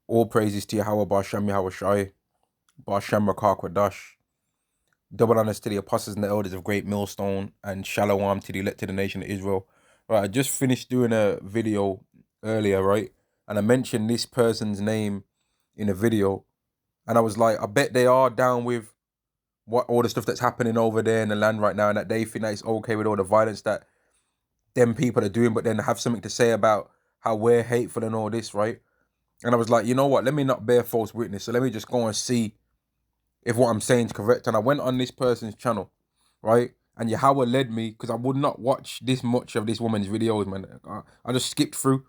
All praises to Yahweh Ba'Shem Yahweh Shai, Ba'Shem Rakah Kwadash. Double honors to the apostles and the elders of Great Millstone, and Shalom to the elected nation of Israel. Right, I just finished doing a video earlier, right? And I mentioned this person's name in a video, and I was like, I bet they are down with what all the stuff that's happening over there in the land right now, and that they think that it's okay with all the violence that them people are doing, but then have something to say about how we're hateful and all this, right? And I was like, you know what? Let me not bear false witness. So let me just go and see if what I'm saying is correct. And I went on this person's channel, right? And Yahweh led me, because I would not watch this much of this woman's videos, man. I just skipped through,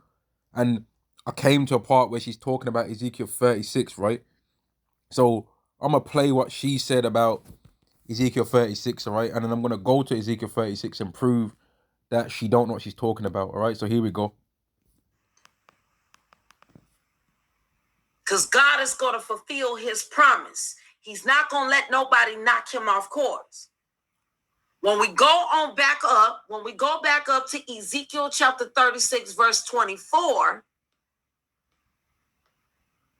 and I came to a part where she's talking about Ezekiel 36, right? So I'm going to play what she said about Ezekiel 36, all right? And then I'm going to go to Ezekiel 36 and prove that she don't know what she's talking about, all right? So here we go. Because God is going to fulfill his promise. He's not going to let nobody knock him off course. When we go back up to Ezekiel chapter 36, verse 24,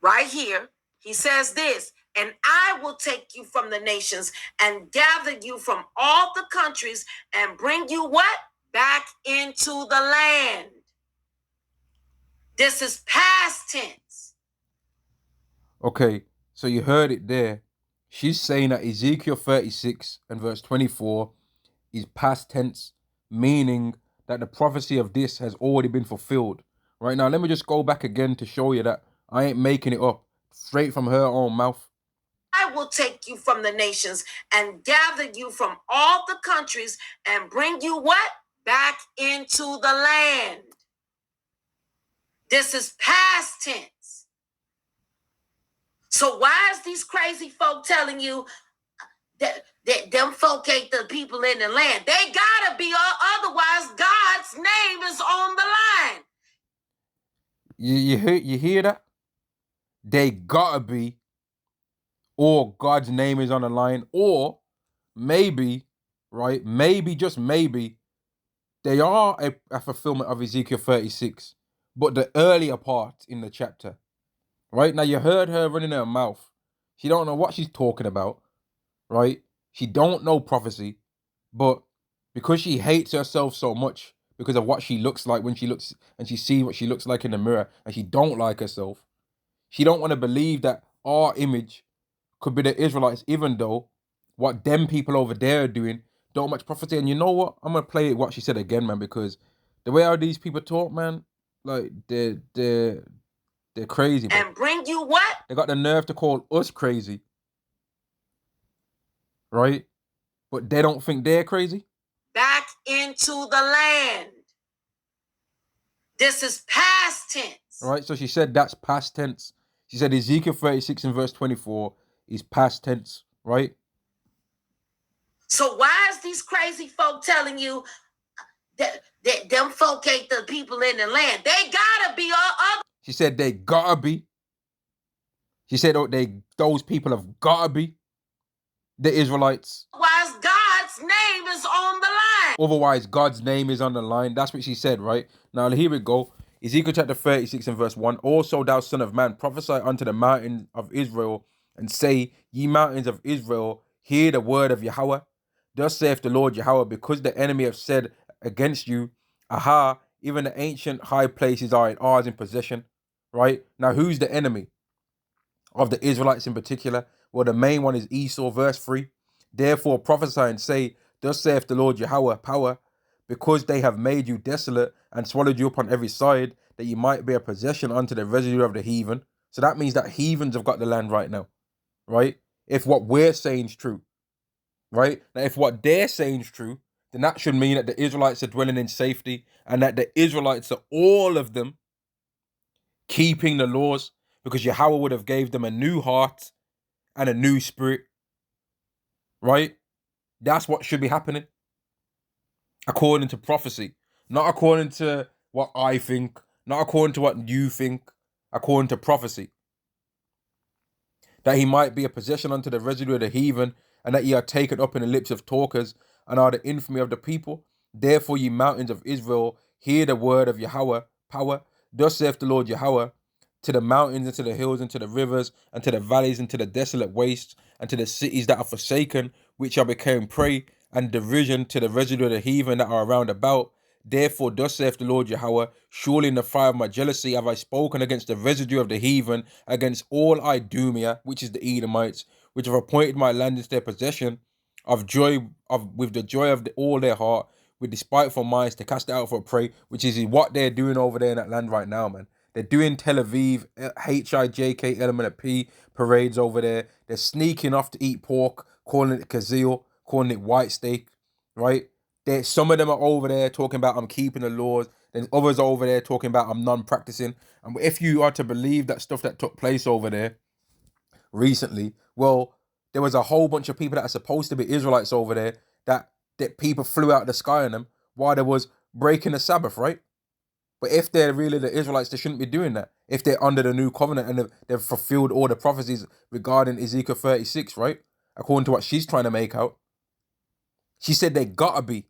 right here, he says this, and I will take you from the nations and gather you from all the countries and bring you what? Back into the land. This is past tense. Okay, so you heard it there. She's saying that Ezekiel 36 and verse 24 is past tense, meaning that the prophecy of this has already been fulfilled. Right now, let me just go back again to show you that I ain't making it up. Straight from her own mouth. I will take you from the nations and gather you from all the countries and bring you what? Back into the land. This is past tense. So why is these crazy folk telling you that them folk ain't the people in the land? They gotta be, otherwise God's name is on the line. You hear that? They gotta be, or God's name is on the line, or maybe, right? Maybe, just maybe, they are a fulfillment of Ezekiel 36, but the earlier part in the chapter. Right? Now you heard her running her mouth. She don't know what she's talking about, right? She don't know prophecy, but because she hates herself so much because of what she looks like when she looks and she sees what she looks like in the mirror, and she don't like herself, she don't want to believe that our image could be the Israelites, even though what them people over there are doing don't much prophecy. And you know what? I'm gonna play what she said again, man, because the way how these people talk, man, like they're crazy, bro. And bring you what? They got the nerve to call us crazy, right? But they don't think they're crazy. Back into the land. This is past tense. Right, so she said that's past tense. She said Ezekiel 36 and verse 24 is past tense, right? So why is these crazy folk telling you that them folk ain't the people in the land? They gotta be other. She said they gotta be. She said those people have gotta be the Israelites. Otherwise, God's name is on the line. Otherwise, God's name is on the line. That's what she said, right? Now, here we go. Ezekiel chapter 36 and verse 1. Also, thou son of man, prophesy unto the mountains of Israel, and say, ye mountains of Israel, hear the word of Yahweh. Thus saith the Lord Yahweh, because the enemy have said against you, aha, even the ancient high places are ours in possession. Right? Now, who's the enemy of the Israelites in particular? Well, the main one is Esau, verse 3. Therefore prophesy and say, thus saith the Lord Yahweh, power, because they have made you desolate and swallowed you up on every side, that you might be a possession unto the residue of the heathen. So that means that heathens have got the land right now, right? If what we're saying is true, right? Now, if what they're saying is true, then that should mean that the Israelites are dwelling in safety, and that the Israelites are, all of them, keeping the laws, because Yahweh would have gave them a new heart and a new spirit, right? That's what should be happening, according to prophecy, not according to what I think, not according to what you think, according to prophecy. That he might be a possession unto the residue of the heathen, and that ye are taken up in the lips of talkers, and are the infamy of the people. Therefore, ye mountains of Israel, hear the word of Yahweh, power. Thus saith the Lord Yahweh, to the mountains and to the hills and to the rivers and to the valleys and to the desolate wastes and to the cities that are forsaken, which are become prey and derision to the residue of the heathen that are around about. Therefore, thus saith the Lord Yahweh, surely in the fire of my jealousy have I spoken against the residue of the heathen, against all Idumea, which is the Edomites, which have appointed my land into their possession, of joy of with the joy of all their heart, with despiteful minds to cast it out for a prey, which is what they're doing over there in that land right now, man. They're doing Tel Aviv, HIJK element of P parades over there. They're sneaking off to eat pork, calling it kazeel, calling it white steak, right? Some of them are over there talking about I'm keeping the laws. Then others are over there talking about I'm non-practicing. And if you are to believe that stuff that took place over there recently, well, there was a whole bunch of people that are supposed to be Israelites over there that people flew out of the sky on them while they was breaking the Sabbath, right? But if they're really the Israelites, they shouldn't be doing that. If they're under the new covenant and they've fulfilled all the prophecies regarding Ezekiel 36, right? According to what she's trying to make out. She said they gotta be.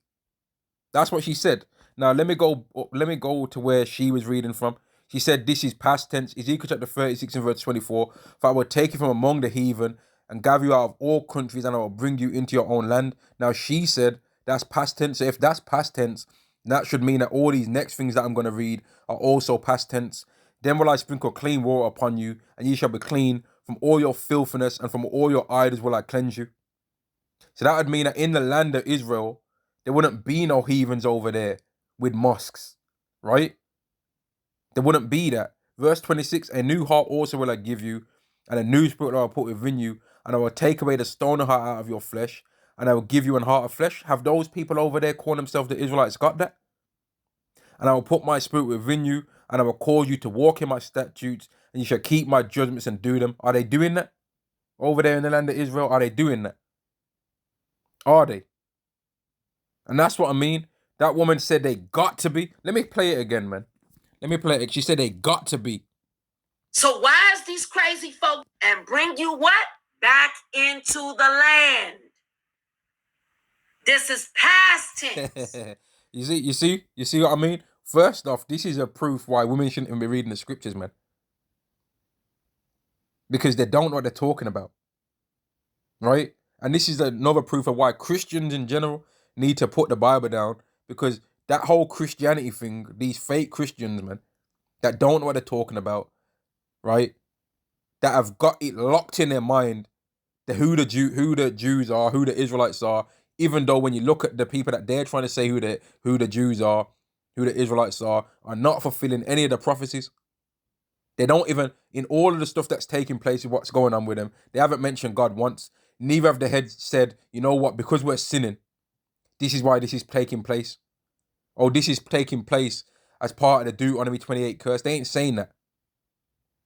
That's what she said. Now let me go to where she was reading from. She said this is past tense. Ezekiel chapter 36 and verse 24. For I will take you from among the heathen and gather you out of all countries, and I will bring you into your own land. Now she said that's past tense. So if that's past tense, that should mean that all these next things that I'm going to read are also past tense. Then will I sprinkle clean water upon you, and ye shall be clean from all your filthiness, and from all your idols will I cleanse you. So that would mean that in the land of Israel, there wouldn't be no heathens over there with mosques, right? There wouldn't be that. Verse 26, a new heart also will I give you, and a new spirit I will put within you, and I will take away the stone heart out of your flesh, and I will give you an heart of flesh. Have those people over there calling themselves the Israelites got that? And I will put my spirit within you, and I will cause you to walk in my statutes, and you shall keep my judgments and do them. Are they doing that? Over there in the land of Israel, are they doing that? Are they? And that's what I mean. That woman said they got to be. Let me play it again, man. Let me play it. She said they got to be. So why is these crazy folk and bring you what? Back into the land. This is past tense. You see what I mean? First off, this is a proof why women shouldn't be reading the scriptures, man. Because they don't know what they're talking about. Right? And this is another proof of why Christians in general need to put the Bible down. Because that whole Christianity thing, these fake Christians, man, that don't know what they're talking about, right? That have got it locked in their mind who the Jews are, who the Israelites are, even though when you look at the people that they're trying to say who the Jews are, who the Israelites are not fulfilling any of the prophecies. They don't even, in all of the stuff that's taking place with what's going on with them, they haven't mentioned God once. Neither have the heads said, you know what, because we're sinning, this is why this is taking place. Oh, this is taking place as part of the Deuteronomy 28 curse. They ain't saying that.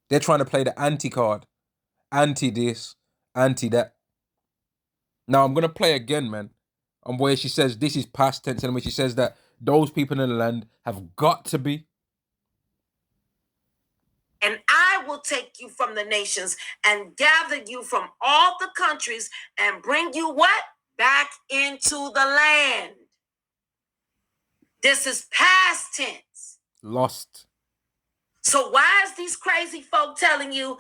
They're trying to play the anti-card. Anti this, anti that. Now I'm gonna play again, man, on where she says this is past tense, and when she says that those people in the land have got to be. And I will take you from the nations and gather you from all the countries and bring you what? Back into the land. This is past tense. Lost. So why is these crazy folk telling you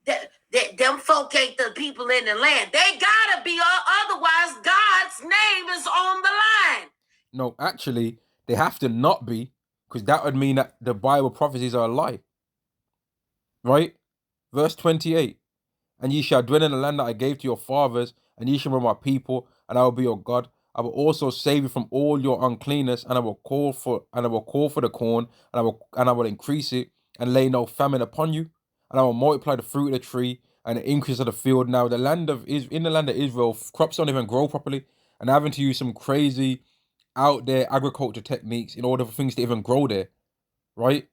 that them folk ain't the people in the land? They gotta be, otherwise God's name is on the line. No, actually, they have to not be, because that would mean that the Bible prophecies are a lie. Right? Verse 28. And ye shall dwell in the land that I gave to your fathers, and ye shall be my people, and I will be your God. I will also save you from all your uncleanness, and I will call for the corn, and I will increase it, and lay no famine upon you, and I will multiply the fruit of the tree and the increase of the field. Now in the land of Israel, crops don't even grow properly, and having to use some crazy out there agriculture techniques in order for things to even grow there. Right?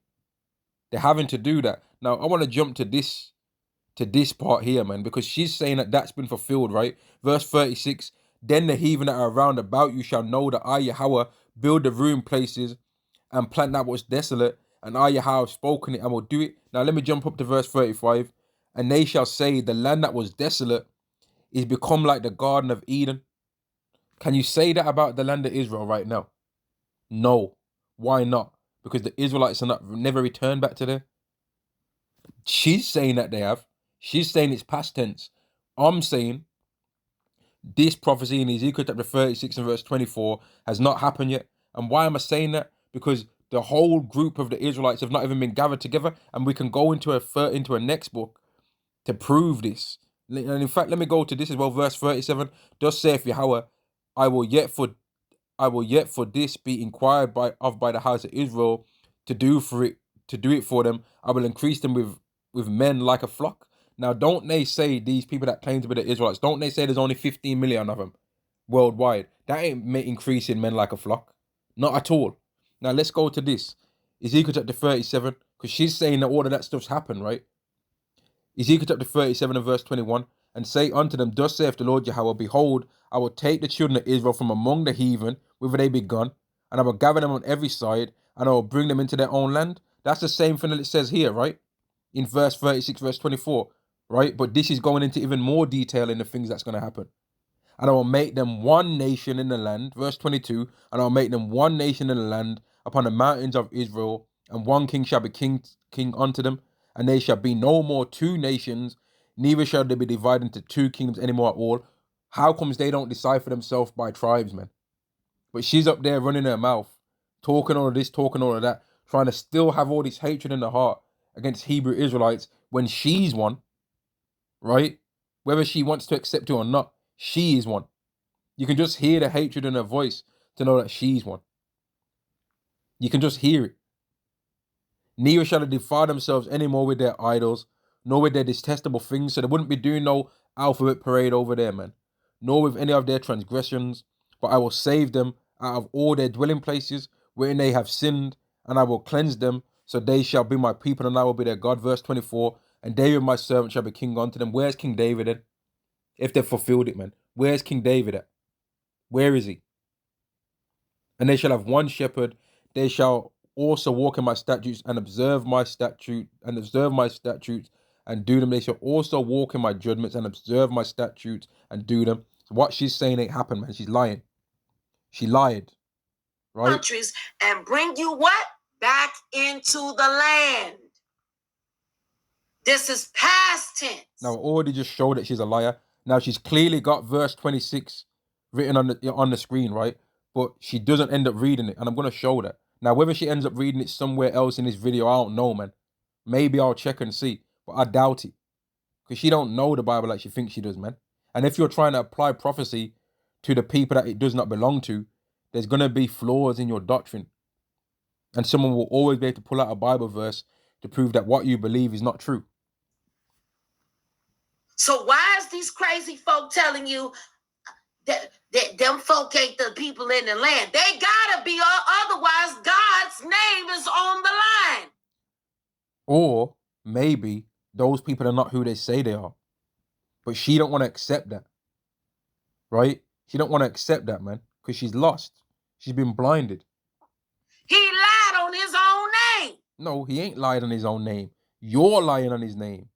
They're having to do that. Now I want to jump to this part here, man, because she's saying that that's been fulfilled, right? Verse 36, then the heathen that are round about you shall know that I, Yahweh, build the ruined places and plant that was desolate, and I, Yahweh, have spoken it and will do it. Now let me jump up to verse 35. And they shall say, the land that was desolate is become like the Garden of Eden. Can you say that about the land of Israel right now? No. Why not? Because the Israelites are not never returned back to there. She's saying that they have. She's saying it's past tense. I'm saying this prophecy in Ezekiel chapter 36 and verse 24 has not happened yet. And why am I saying that? Because the whole group of the Israelites have not even been gathered together, and we can go into a next book to prove this. And in fact, let me go to this as well, verse 37. Thus saith Yahweh, I will yet for this be inquired by the house of Israel to do it for them. I will increase them with men like a flock. Now, don't they say, these people that claim to be the Israelites, don't they say there's only 15 million of them worldwide? That ain't increasing men like a flock. Not at all. Now, let's go to this. Ezekiel chapter 37, because she's saying that all of that stuff's happened, right? Ezekiel chapter 37 and verse 21, and say unto them, thus saith the Lord Yahweh, behold, I will take the children of Israel from among the heathen, whither they be gone, and I will gather them on every side, and I will bring them into their own land. That's the same thing that it says here, right? In verse 36, verse 24, right? But this is going into even more detail in the things that's going to happen. And I will make them one nation in the land, verse 22, and I will make them one nation in the land upon the mountains of Israel, and one king shall be king unto them, and they shall be no more two nations, neither shall they be divided into two kingdoms anymore at all. How comes they don't decipher themselves by tribes, man? But she's up there running her mouth, talking all of this, talking all of that, trying to still have all this hatred in the heart against Hebrew Israelites when she's one, right? Whether she wants to accept it or not, she is one. You can just hear the hatred in her voice to know that she's one. You can just hear it. Neither shall they defile themselves any more with their idols, nor with their detestable things. So they wouldn't be doing no alphabet parade over there, man. Nor with any of their transgressions. But I will save them out of all their dwelling places wherein they have sinned, and I will cleanse them, so they shall be my people, and I will be their God. Verse 24. And David my servant shall be king unto them. Where's King David then? If they've fulfilled it, man. Where's King David at? Where is he? And they shall have one shepherd. They shall also walk in my statutes and observe my statutes and do them. They shall also walk in my judgments and observe my statutes and do them. So what she's saying ain't happened, man. She's lying. She lied, right? Countries and bring you what? Back into the land. This is past tense. Now, I already just showed that she's a liar. Now, she's clearly got verse 26 written on the screen, right? But she doesn't end up reading it, and I'm going to show that. Now, whether she ends up reading it somewhere else in this video, I don't know, man. Maybe I'll check and see, but I doubt it. Because she don't know the Bible like she thinks she does, man. And if you're trying to apply prophecy to the people that it does not belong to, there's going to be flaws in your doctrine. And someone will always be able to pull out a Bible verse to prove that what you believe is not true. So why is these crazy folk telling you that them folk ain't the people in the land? They gotta be, otherwise God's name is on the line. Or maybe those people are not who they say they are. But she don't want to accept that. Right? She don't want to accept that, man. Because she's lost. She's been blinded. He lied on his own name. No, he ain't lied on his own name. You're lying on his name.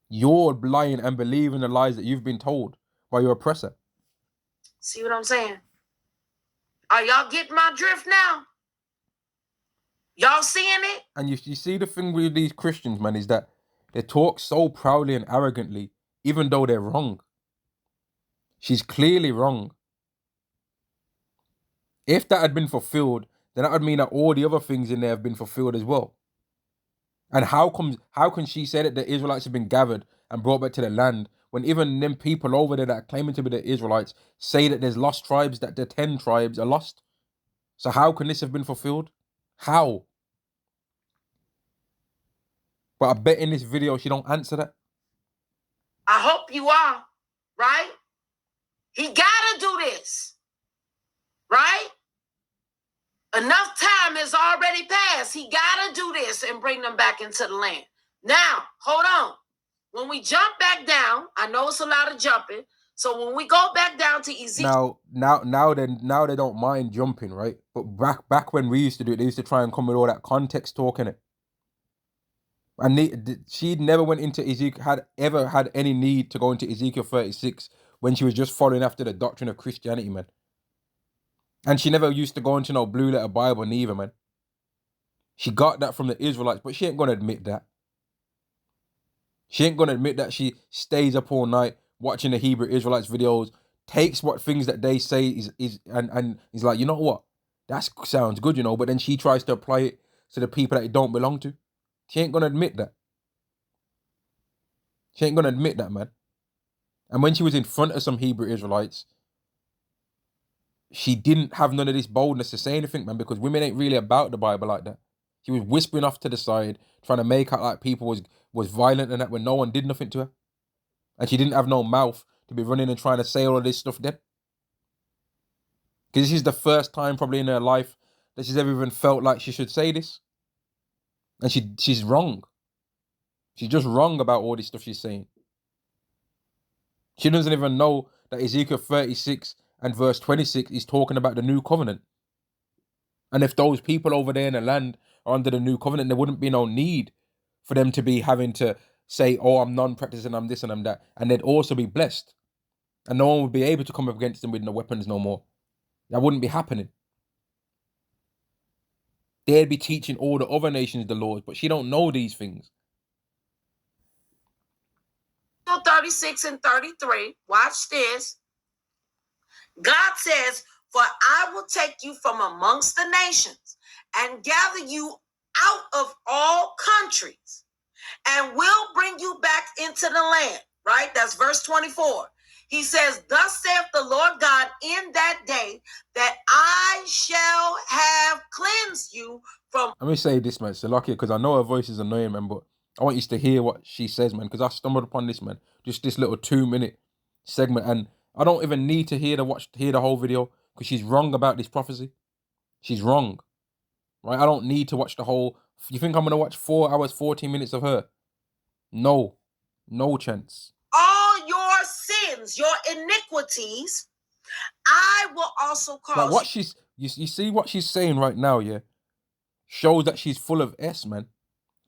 You're lying and believing the lies that you've been told by your oppressor. See what I'm saying? Are y'all getting my drift now? Y'all seeing it? And you see the thing with these Christians, man, is that they talk so proudly and arrogantly, even though they're wrong. She's clearly wrong. If that had been fulfilled, then that would mean that all the other things in there have been fulfilled as well. And how can she say that the Israelites have been gathered and brought back to the land when even them people over there that are claiming to be the Israelites say that there's lost tribes, that the 10 tribes are lost? So how can this have been fulfilled? How? But I bet in this video she don't answer that. I hope you are, right? He gotta do this, right? Enough time has already passed. He gotta do this and bring them back into the land. Now, hold on. When we jump back down, I know it's a lot of jumping. So when we go back down to Ezekiel, now they don't mind jumping, right? But back when we used to do it, they used to try and come with all that context talk in it. And she never went into Ezekiel, ever had any need to go into Ezekiel 36 when she was just following after the doctrine of Christianity, man. And she never used to go into no blue letter Bible neither, man. She got that from the Israelites, but she ain't going to admit that. She ain't gonna admit that she stays up all night watching the Hebrew Israelites videos, takes what things that they say and is like, you know what? That sounds good, but then she tries to apply it to the people that it don't belong to. She ain't gonna admit that. She ain't gonna admit that, man. And when she was in front of some Hebrew Israelites, she didn't have none of this boldness to say anything, man, because women ain't really about the Bible like that. She was whispering off to the side, trying to make out like people was violent and that when no one did nothing to her. And she didn't have no mouth to be running and trying to say all of this stuff then. Because this is the first time probably in her life that she's ever even felt like she should say this. And she's wrong. She's just wrong about all this stuff she's saying. She doesn't even know that Ezekiel 36 and verse 26 is talking about the new covenant. And if those people over there in the land are under the new covenant, there wouldn't be no need for them to be having to say, oh, I'm non-practicing, I'm this and I'm that. And they'd also be blessed. And no one would be able to come up against them with no weapons no more. That wouldn't be happening. They'd be teaching all the other nations the laws, but she don't know these things. 36 and 33, watch this. God says, for I will take you from amongst the nations and gather you out of all countries and will bring you back into the land, right? That's verse 24. He says, thus saith the Lord God in that day that I shall have cleansed you from... Let me say this, man, Salakia, because I know her voice is annoying, man, but I want you to hear what she says, man, because I stumbled upon this, man. Just this little 2-minute segment, and I don't even need to hear the whole video, because she's wrong about this prophecy. She's wrong. Right? I don't need to watch the whole... You think I'm going to watch 4 hours, 14 minutes of her? No. No chance. All your sins, your iniquities, I will also cause... Like what she's... You see what she's saying right now, yeah? Shows that she's full of S, man.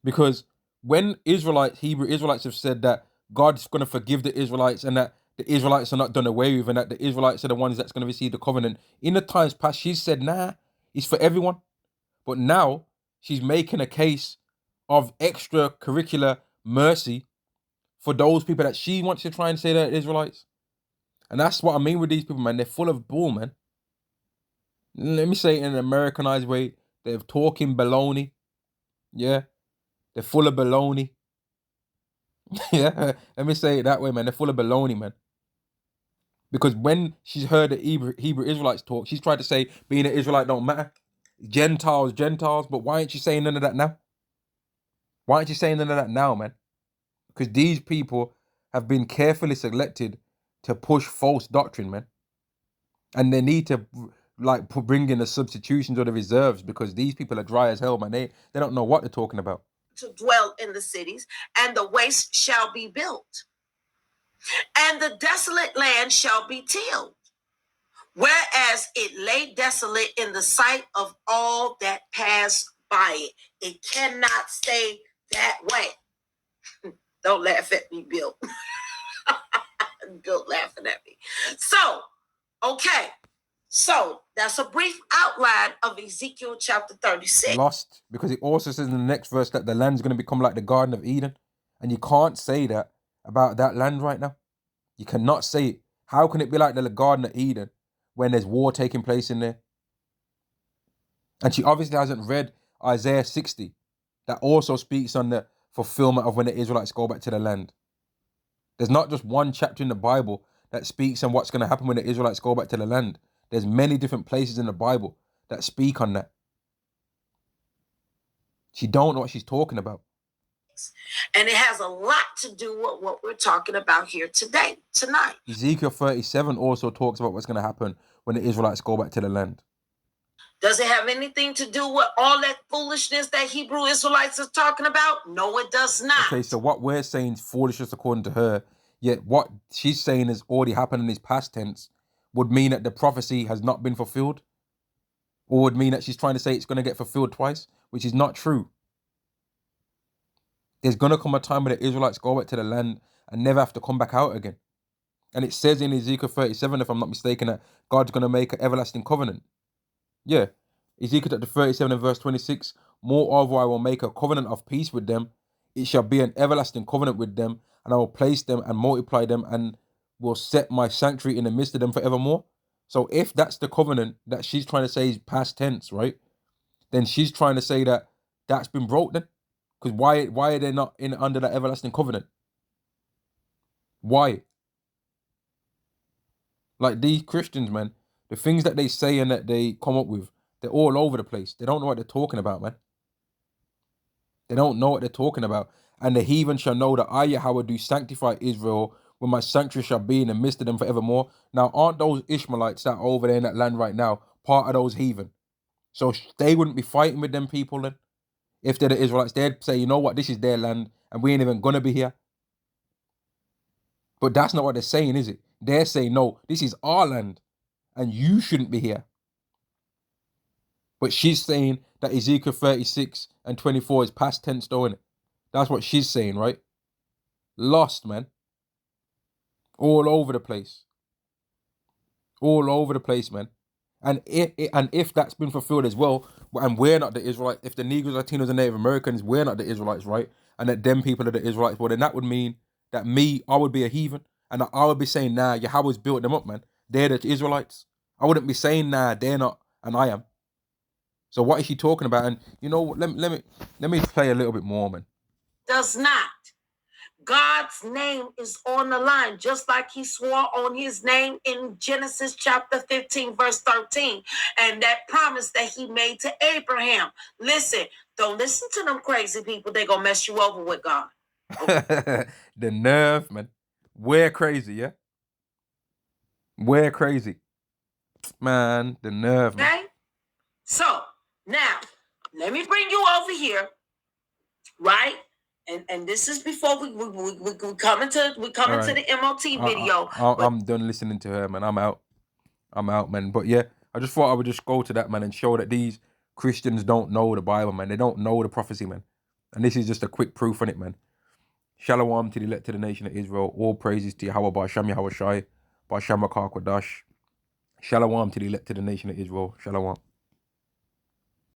Because when Hebrew Israelites have said that God's going to forgive the Israelites and that the Israelites are not done away with and that the Israelites are the ones that's going to receive the covenant, in the times past, she said, nah, it's for everyone. But now she's making a case of extracurricular mercy for those people that she wants to try and say they're Israelites. And that's what I mean with these people, man. They're full of bull, man. Let me say it in an Americanized way. They're talking baloney. Yeah. They're full of baloney. Yeah. Let me say it that way, man. They're full of baloney, man. Because when she's heard the Hebrew Israelites talk, she's tried to say being an Israelite don't matter. Gentiles. But why ain't you saying none of that now? Why aren't you saying none of that now, man? Because these people have been carefully selected to push false doctrine, man. And they need to bring in the substitutions or the reserves because these people are dry as hell, man. They don't know what they're talking about. To dwell in the cities, and the waste shall be built, and the desolate land shall be tilled, whereas it lay desolate in the sight of all that pass by it. It cannot stay that way. Don't laugh at me, Bill. Bill laughing at me. So, okay. So, that's a brief outline of Ezekiel chapter 36. Lost, because it also says in the next verse that the land's going to become like the Garden of Eden. And you can't say that about that land right now. You cannot say it. How can it be like the Garden of Eden when there's war taking place in there? And she obviously hasn't read Isaiah 60. That also speaks on the fulfillment of when the Israelites go back to the land. There's not just one chapter in the Bible that speaks on what's going to happen when the Israelites go back to the land. There's many different places in the Bible that speak on that. She don't know what she's talking about. And it has a lot to do with what we're talking about here tonight. Ezekiel 37 also talks about what's going to happen when the Israelites go back to the land. Does it have anything to do with all that foolishness that Hebrew Israelites are talking about? No, it does not. Okay, so what we're saying is foolishness according to her, yet what she's saying has already happened in this past tense would mean that the prophecy has not been fulfilled, or would mean that she's trying to say it's going to get fulfilled twice, which is not true. There's going to come a time where the Israelites go back to the land and never have to come back out again. And it says in Ezekiel 37, if I'm not mistaken, that God's going to make an everlasting covenant. Yeah. Ezekiel chapter 37 and verse 26, moreover, I will make a covenant of peace with them it shall be an everlasting covenant with them, and I will place them and multiply them, and will set my sanctuary in the midst of them forevermore. So if that's the covenant that she's trying to say is past tense, right? Then she's trying to say that that's been broken. Because why are they not in under that everlasting covenant? Why? Like these Christians, man, the things that they say and that they come up with, they're all over the place. They don't know what they're talking about, man. They don't know what they're talking about. And the heathen shall know that I, Yahweh, do sanctify Israel, when my sanctuary shall be in the midst of them forevermore. Now, aren't those Ishmaelites that are over there in that land right now part of those heathen? So they wouldn't be fighting with them people then? If they're the Israelites, they'd say, you know what, this is their land, and we ain't even gonna be here. But that's not what they're saying, is it? They're saying, no, this is our land, and you shouldn't be here. But she's saying that Ezekiel 36 and 24 is past tense, though, innit? That's what she's saying, right? Lost, man. All over the place. All over the place, man. And if that's been fulfilled as well, and we're not the Israelites, if the Negroes, Latinos, and Native Americans, we're not the Israelites, right? And that them people are the Israelites, well, then that would mean that I would be a heathen. And I would be saying, nah, Yahweh's built them up, man. They're the Israelites. I wouldn't be saying, nah, they're not, and I am. So what is she talking about? And you know what? Let me play a little bit more, man. Does not. God's name is on the line, just like he swore on his name in Genesis chapter 15, verse 13. And that promise that he made to Abraham. Listen, don't listen to them crazy people. They're going to mess you over with God. The nerve, man. We're crazy, yeah? We're crazy. Man, the nerve, man. Okay? So, now, let me bring you over here, right? And this is before we come into the MOT video. I'm done listening to her, man. I'm out, man. But yeah, I just thought I would just go to that, man, and show that these Christians don't know the Bible, man. They don't know the prophecy, man. And this is just a quick proof on it, man. Shalom to the elect to the nation of Israel. All praises to Yahweh Ba'Shem Yahweh Shai, Ba'Shem Rakar Kodash. Shalom to the elect to the nation of Israel. Shalom.